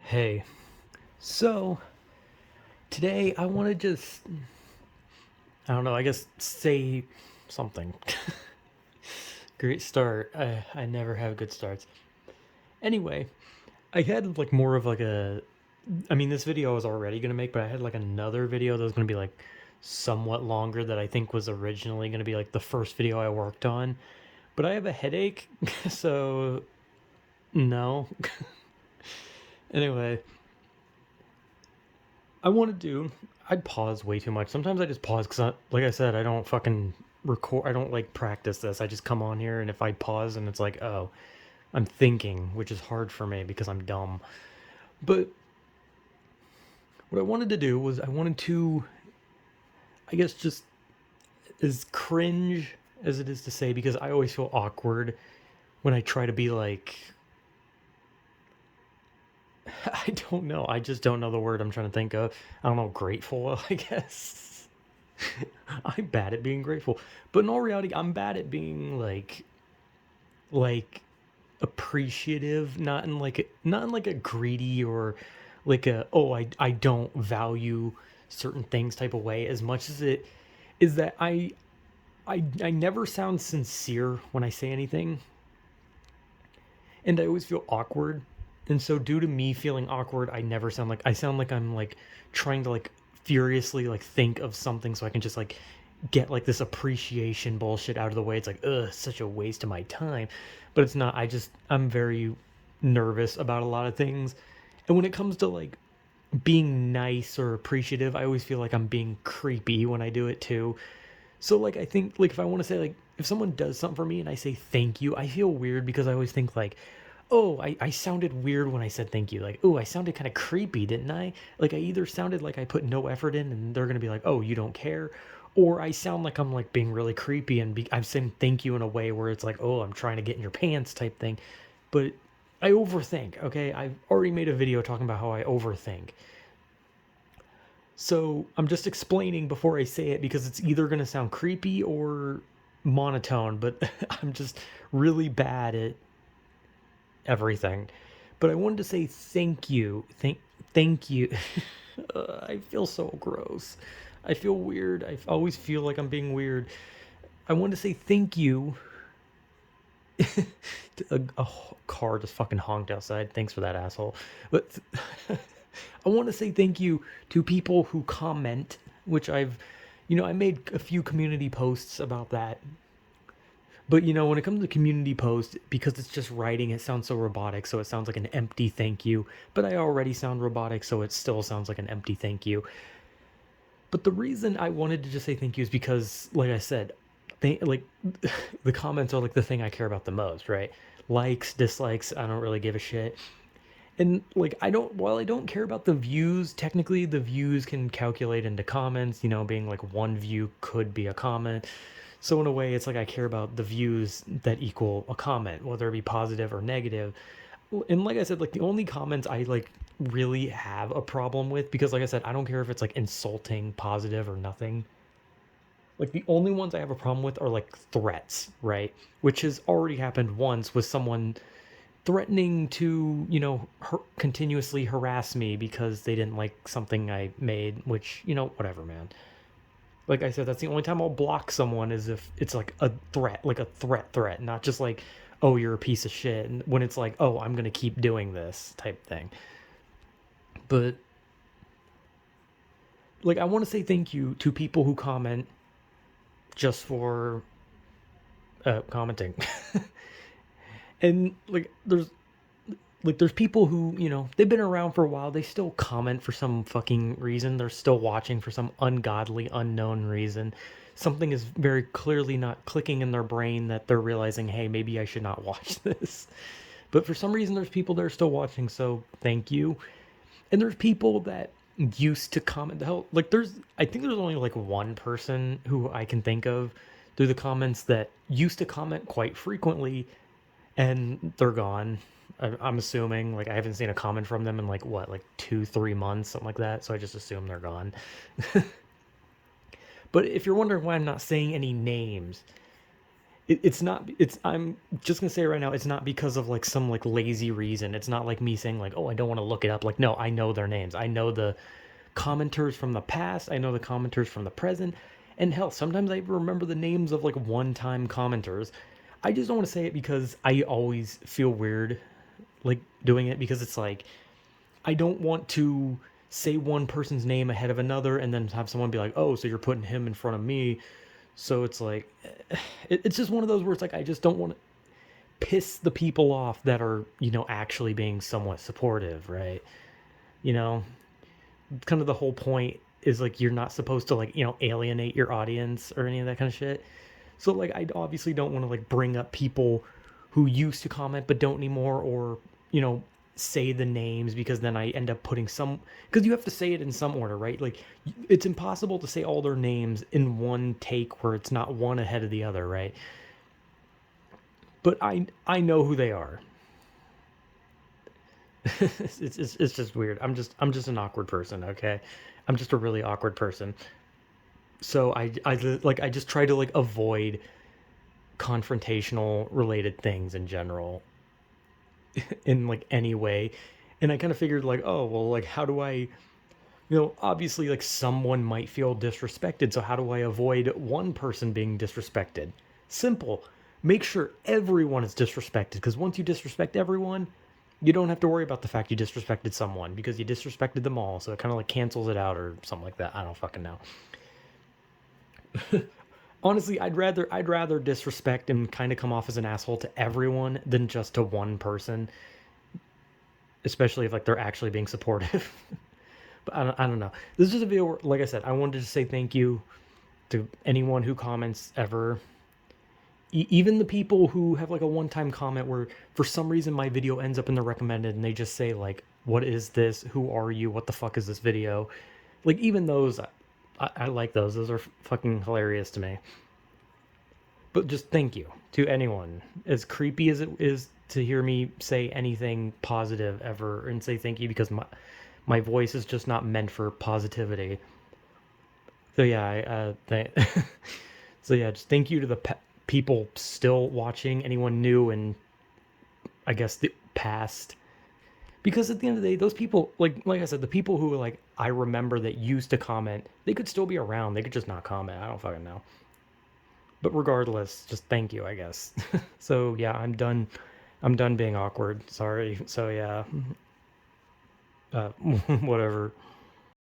Hey, so today I want to I don't know, I guess say something. Great start. I never have good starts. Anyway, I had like more of like I mean, this video I was already going to make, but I had like another video that was going to be like somewhat longer that I think was originally going to be like the first video I worked on. But I have a headache, so no. Anyway, I want to do. I'd pause way too much. Sometimes I just pause because, like I said, I don't fucking record. I don't like practice this. I just come on here, and if I pause and it's like, oh, I'm thinking, which is hard for me because I'm dumb. But what I wanted to do was I wanted to, I guess, just as cringe as it is to say, because I always feel awkward when I try to be like, I don't know. I just don't know the word I'm trying to think of. I don't know, grateful, I guess. I'm bad at being grateful. But in all reality, I'm bad at being like appreciative, not in like a greedy or like a I don't value certain things type of way as much as it is that I never sound sincere when I say anything, and I always feel awkward. And so due to me feeling awkward, I sound like I'm like trying to like furiously like think of something so I can just like get like this appreciation bullshit out of the way. It's like, ugh, such a waste of my time. But it's not. I'm very nervous about a lot of things. And when it comes to like being nice or appreciative, I always feel like I'm being creepy when I do it too. So like I think like if I want to say like if someone does something for me and I say thank you, I feel weird because I always think like, oh, I sounded weird when I said thank you. Like, oh, I sounded kind of creepy, didn't I? Like I either sounded like I put no effort in and they're gonna be like, oh, you don't care, or I sound like I'm like being really creepy and I'm saying thank you in a way where it's like, oh, I'm trying to get in your pants type thing. But I overthink. Okay, I've already made a video talking about how I overthink. So I'm just explaining before I say it because it's either going to sound creepy or monotone, but I'm just really bad at everything. But I wanted to say thank you. Thank you. I feel so gross. I feel weird. I always feel like I'm being weird. I wanted to say thank you. A car just fucking honked outside. Thanks for that, asshole. But I want to say thank you to people who comment, which I made a few community posts about that. But when it comes to community posts, because it's just writing, it sounds so robotic, so it sounds like an empty thank you. But I already sound robotic, so it still sounds like an empty thank you. But the reason I wanted to just say thank you is because, like I said, like the comments are like the thing I care about the most, right? Likes, dislikes, I don't really give a shit. And like while I don't care about the views, technically the views can calculate into comments, being like one view could be a comment. So in a way it's like I care about the views that equal a comment, whether it be positive or negative. And like I said, like the only comments I like really have a problem with, because like I said, I don't care if it's like insulting, positive, or nothing. Like the only ones I have a problem with are like threats, right? Which has already happened once with someone threatening to, continuously harass me because they didn't like something I made, which, whatever, man. Like I said, that's the only time I'll block someone is if it's like a threat, not just like, oh, you're a piece of shit. And when it's like, oh, I'm going to keep doing this type thing. But like, I want to say thank you to people who comment just for commenting. And there's people who they've been around for a while, they still comment for some fucking reason, they're still watching for some ungodly unknown reason. Something is very clearly not clicking in their brain that they're realizing, hey, maybe I should not watch this. But for some reason there's people that are still watching, so thank you. And there's people that used to comment, the hell, like I think there's only like one person who I can think of through the comments that used to comment quite frequently, and they're gone. I'm assuming, like, I haven't seen a comment from them in like what, like 2-3 months, something like that. So I just assume they're gone. But if you're wondering why I'm not saying any names, it's not, it's, I'm just gonna say right now, it's not because of like some like lazy reason. It's not like me saying like, oh, I don't want to look it up. Like, no, I know their names. I know the commenters from the past. I know the commenters from the present. And hell, sometimes I remember the names of like one-time commenters. I just don't want to say it because I always feel weird like doing it, because it's like I don't want to say one person's name ahead of another and then have someone be like, "Oh, so you're putting him in front of me." So it's like it's just one of those where it's like I just don't want to piss the people off that are, actually being somewhat supportive, right? You know, kind of the whole point is like you're not supposed to like, alienate your audience or any of that kind of shit. So like I obviously don't want to like bring up people who used to comment but don't anymore, or you know say the names, because then I end up putting some, because you have to say it in some order, right? Like it's impossible to say all their names in one take where it's not one ahead of the other, right? But I know who they are. It's just weird. I'm just an awkward person, okay? I'm just a really awkward person. So I just try to like avoid confrontational related things in general in like any way. And I kind of figured like, oh, well, like how do I, obviously like someone might feel disrespected, so how do I avoid one person being disrespected? Simple. Make sure everyone is disrespected, because once you disrespect everyone, you don't have to worry about the fact you disrespected someone, because you disrespected them all, so it kind of like cancels it out or something like that. I don't fucking know. Honestly, I'd rather disrespect and kind of come off as an asshole to everyone than just to one person, especially if like they're actually being supportive. But I don't know. This is just a video where, like I said, I wanted to say thank you to anyone who comments ever. Even the people who have like a one-time comment where for some reason my video ends up in the recommended and they just say like, what is this, who are you, what the fuck is this video? Like even those, I like those are fucking hilarious to me. But just thank you to anyone, as creepy as it is to hear me say anything positive ever and say thank you, because my voice is just not meant for positivity. So yeah, so yeah, just thank you to the people still watching, anyone new, and I guess the past. Because at the end of the day, those people, like I said, the people who like I remember that used to comment, they could still be around. They could just not comment. I don't fucking know. But regardless, just thank you, I guess. So yeah, I'm done. I'm done being awkward. Sorry. So yeah, whatever.